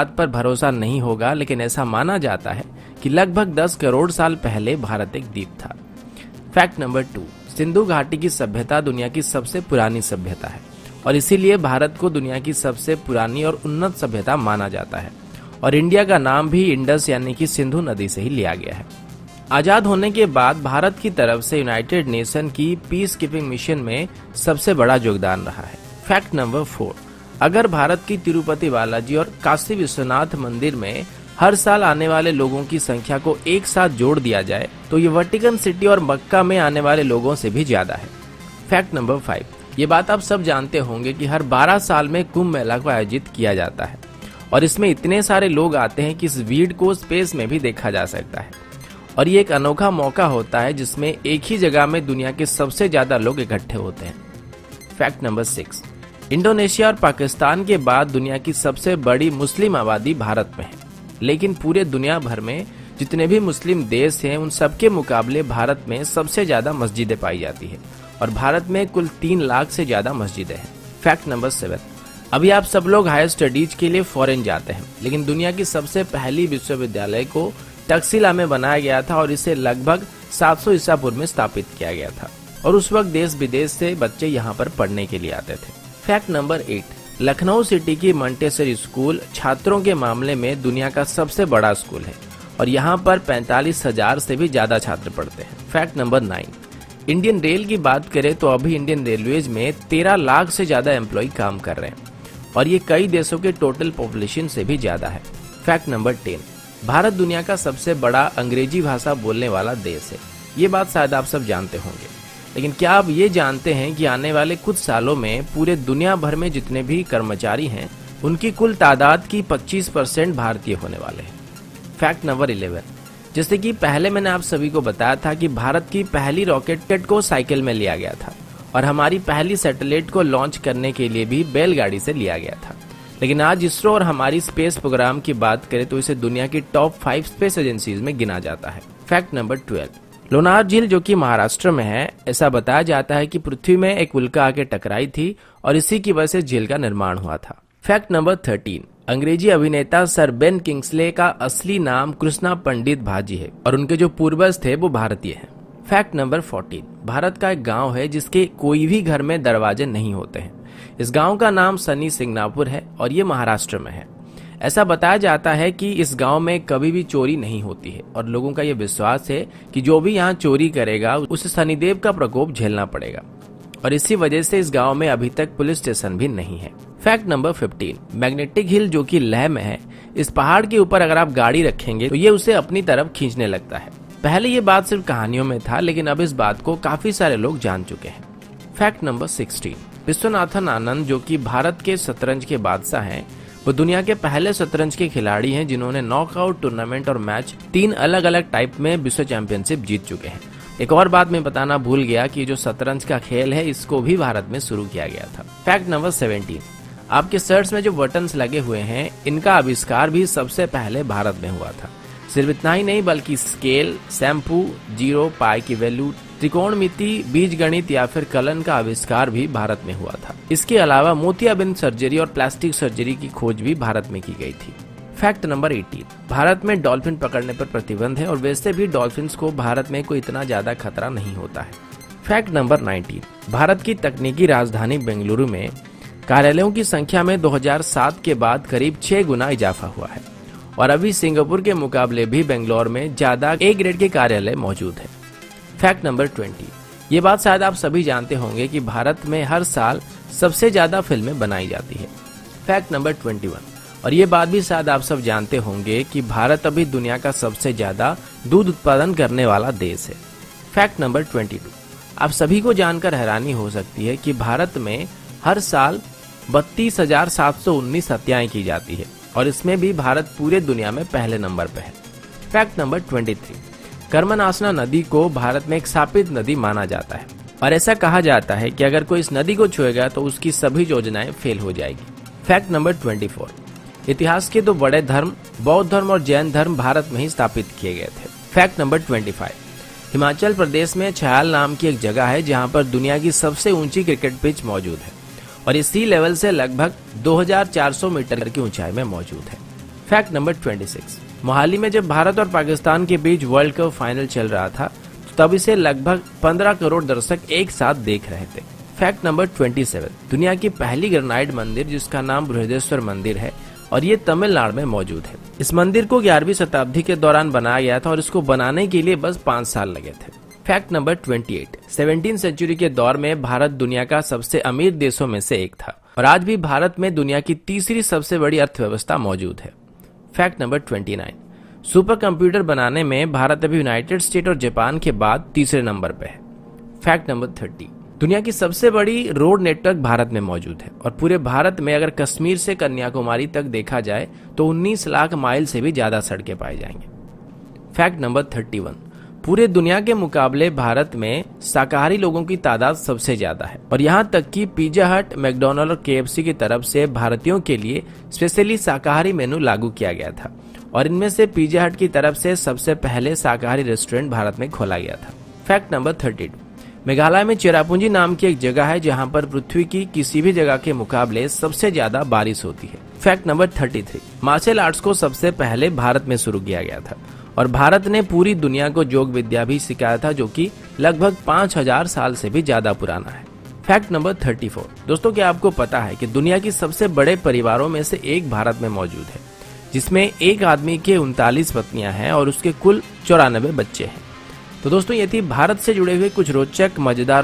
बात पर भरोसा नहीं होगा, लेकिन ऐसा माना जाता है कि लगभग 10 करोड़ साल पहले भारत एक द्वीप था। फैक्ट नंबर 2, सिंधु घाटी की सभ्यता दुनिया की सबसे पुरानी सभ्यता है और इसीलिए भारत को दुनिया की सबसे पुरानी और उन्नत सभ्यता माना जाता है। और इंडिया का नाम भी इंडस यानी कि सिंधु नदी से ही लिया गया है। आजाद होने के बाद भारत की तरफ से यूनाइटेड नेशन की पीस कीपिंग मिशन में सबसे बड़ा योगदान रहा है। फैक्ट नंबर 4, अगर भारत की तिरुपति बालाजी और काशी विश्वनाथ मंदिर में हर साल आने वाले लोगों की संख्या को एक साथ जोड़ दिया जाए तो ये वेटिकन सिटी और मक्का में आने वाले लोगों से भी ज्यादा है। फैक्ट नंबर 5, ये बात आप सब जानते होंगे कि हर 12 साल में कुंभ मेला को आयोजित किया जाता है और इसमें इतने सारे लोग आते हैं कि इस भीड़ को स्पेस में भी देखा जा सकता है और ये एक अनोखा मौका होता है जिसमें एक ही जगह में दुनिया के सबसे ज्यादा लोग इकट्ठे होते हैं। फैक्ट नंबर 6, इंडोनेशिया और पाकिस्तान के बाद दुनिया की सबसे बड़ी मुस्लिम आबादी भारत में है, लेकिन पूरे दुनिया भर में जितने भी मुस्लिम देश हैं उन सबके मुकाबले भारत में सबसे ज्यादा मस्जिदें पाई जाती है और भारत में कुल 3 लाख से ज्यादा मस्जिदें हैं। फैक्ट नंबर 7, अभी आप सब लोग हायर स्टडीज के लिए फॉरेन जाते हैं, लेकिन दुनिया की सबसे पहली विश्वविद्यालय को तक्षशिला में बनाया गया था और इसे लगभग 700 ईसा पूर्व में स्थापित किया गया था और उस वक्त देश विदेश से बच्चे यहाँ पर पढ़ने के लिए आते थे। फैक्ट नंबर 8, लखनऊ सिटी की मंटेसरी स्कूल छात्रों के मामले में दुनिया का सबसे बड़ा स्कूल है और यहाँ पर 45,000 से भी ज्यादा छात्र पढ़ते हैं। फैक्ट नंबर 9, इंडियन रेल की बात करें तो अभी इंडियन रेलवेज में 13 लाख से ज्यादा एम्प्लॉय काम कर रहे हैं और ये कई देशों के टोटल पॉपुलेशन से भी ज्यादा है। फैक्ट नंबर 10, भारत दुनिया का सबसे बड़ा अंग्रेजी भाषा बोलने वाला देश है। ये बात शायद आप सब जानते होंगे, लेकिन क्या आप ये जानते हैं कि आने वाले कुछ सालों में पूरे दुनिया भर में जितने भी कर्मचारी हैं उनकी कुल तादाद की 25% भारतीय होने वाले हैं। फैक्ट नंबर 11, जैसे कि पहले मैंने आप सभी को बताया था कि भारत की पहली रॉकेट को साइकिल में लिया गया था और हमारी पहली सैटेलाइट को लॉन्च करने के लिए भी बैलगाड़ी से लिया गया था, लेकिन आज इसरो और हमारी स्पेस प्रोग्राम की बात करें तो इसे दुनिया की टॉप 5 स्पेस एजेंसीज में गिना जाता है। फैक्ट नंबर 12, लोनार झील जो कि महाराष्ट्र में है, ऐसा बताया जाता है कि पृथ्वी में एक उल्का आके टकराई थी और इसी की वजह से झील का निर्माण हुआ था। फैक्ट नंबर 13, अंग्रेजी अभिनेता सर बेन किंग्सले का असली नाम कृष्णा पंडित भाजी है और उनके जो पूर्वज थे वो भारतीय हैं। फैक्ट नंबर 14, भारत का एक गांव है जिसके कोई भी घर में दरवाजे नहीं होते हैं। इस गांव का नाम सनी सिंगनापुर है और ये महाराष्ट्र में है। ऐसा बताया जाता है कि इस गांव में कभी भी चोरी नहीं होती है और लोगों का ये विश्वास है कि जो भी यहाँ चोरी करेगा उसे शनिदेव का प्रकोप झेलना पड़ेगा और इसी वजह से इस गांव में अभी तक पुलिस स्टेशन भी नहीं है। फैक्ट नंबर 15, मैग्नेटिक हिल जो कि लेह में है, इस पहाड़ के ऊपर अगर आप गाड़ी रखेंगे तो ये उसे अपनी तरफ खींचने लगता है। पहले ये बात सिर्फ कहानियों में था, लेकिन अब इस बात को काफी सारे लोग जान चुके हैं। फैक्ट नंबर 16, विश्वनाथन आनंद जो कि भारत के शतरंज के बादशाह हैं, वो दुनिया के पहले शतरंज के खिलाड़ी हैं जिन्होंने नॉकआउट टूर्नामेंट और मैच 3 अलग अलग टाइप में विश्व चैंपियनशिप जीत चुके हैं। एक और बात मैं बताना भूल गया कि जो शतरंज का खेल है इसको भी भारत में शुरू किया गया था। फैक्ट नंबर 17, आपके शर्ट्स में जो बटन्स लगे हुए हैं इनका आविष्कार भी सबसे पहले भारत में हुआ था। सिर्फ इतना ही नहीं बल्कि स्केल, शैम्पू, जीरो, पाई की वैल्यू, त्रिकोणमिति, बीजगणित या फिर कलन का आविष्कार भी भारत में हुआ था। इसके अलावा मोतियाबिंद सर्जरी और प्लास्टिक सर्जरी की खोज भी भारत में की गई थी। फैक्ट नंबर 18, भारत में डॉल्फिन पकड़ने पर प्रतिबंध है और वैसे भी डॉल्फिन्स को भारत में कोई इतना ज्यादा खतरा नहीं होता है। फैक्ट नंबर 19, भारत की तकनीकी राजधानी बेंगलुरु में कार्यालयों की संख्या में 2007 के बाद करीब 6 गुना इजाफा हुआ है और अभी सिंगापुर के मुकाबले भी बेंगलोर में ज्यादा ए ग्रेड के कार्यालय मौजूद है। फैक्ट नंबर 20, ये बात शायद आप सभी जानते होंगे कि भारत में हर साल सबसे ज्यादा फिल्में बनाई जाती है। फैक्ट नंबर 21, और ये बात भी शायद आप सब जानते होंगे कि भारत अभी दुनिया का सबसे ज्यादा दूध उत्पादन करने वाला देश है। फैक्ट नंबर 22, आप सभी को जानकर हैरानी हो सकती है कि भारत में हर साल 32,719 हत्याएं की जाती है और इसमें भी भारत पूरे दुनिया में पहले नंबर पर है। फैक्ट नंबर 23, कर्मनाशना नदी को भारत में एक शापित नदी माना जाता है और ऐसा कहा जाता है कि अगर कोई इस नदी को छुएगा तो उसकी सभी योजनाएं फेल हो जाएगी। फैक्ट नंबर 24, इतिहास के 2 बड़े धर्म बौद्ध धर्म और जैन धर्म भारत में ही स्थापित किए गए थे। फैक्ट नंबर 25, हिमाचल प्रदेश में छयाल नाम की एक जगह है जहां पर दुनिया की सबसे ऊंची क्रिकेट पिच मौजूद है और इस सी लेवल से लगभग 2400 मीटर की ऊंचाई में मौजूद है। फैक्ट नंबर 26, मोहाली में जब भारत और पाकिस्तान के बीच वर्ल्ड कप फाइनल चल रहा था तब इसे लगभग 15 करोड़ दर्शक एक साथ देख रहे थे। फैक्ट नंबर 27, दुनिया की पहली ग्रेनाइट मंदिर जिसका नाम बृहदेश्वर मंदिर है और ये तमिलनाडु में मौजूद है। इस मंदिर को 11वीं शताब्दी के दौरान बनाया गया था और इसको बनाने के लिए बस 5 साल लगे थे। फैक्ट नंबर 28, 17वीं सेंचुरी के दौर में भारत दुनिया का सबसे अमीर देशों में से एक था और आज भी भारत में दुनिया की तीसरी सबसे बड़ी अर्थव्यवस्था मौजूद है। फैक्ट नंबर 29, सुपर कंप्यूटर बनाने में भारत अभी यूनाइटेड स्टेट और जापान के बाद तीसरे नंबर पे है। फैक्ट नंबर 30, दुनिया की सबसे बड़ी रोड नेटवर्क भारत में मौजूद है और पूरे भारत में अगर कश्मीर से कन्याकुमारी तक देखा जाए तो 19 लाख माइल से भी ज्यादा सड़कें पाई जाएंगे। फैक्ट नंबर 31, पूरे दुनिया के मुकाबले भारत में शाकाहारी लोगों की तादाद सबसे ज्यादा है और यहाँ तक कि पिज्जा हट, मैकडॉनल्ड और KFC की तरफ से भारतीयों के लिए स्पेशली शाकाहारी मेनू लागू किया गया था और इनमें से पिज्जा हट की तरफ से सबसे पहले शाकाहारी रेस्टोरेंट भारत में खोला गया था। फैक्ट नंबर 32, मेघालय में चेरापूंजी नाम की एक जगह है जहां पर पृथ्वी की किसी भी जगह के मुकाबले सबसे ज्यादा बारिश होती है। फैक्ट नंबर 33, मार्शल आर्ट्स को सबसे पहले भारत में शुरू किया गया था और भारत ने पूरी दुनिया को योग विद्या भी सिखाया था जो कि लगभग 5000 साल से भी ज्यादा पुराना है। फैक्ट नंबर 34, दोस्तों क्या आपको पता है कि दुनिया की सबसे बड़े परिवारों में से एक भारत में मौजूद है जिसमें एक आदमी के 39 पत्नियां हैं और उसके कुल 94 बच्चे हैं। तो दोस्तों ये थी भारत से जुड़े हुए कुछ रोचक, मजेदार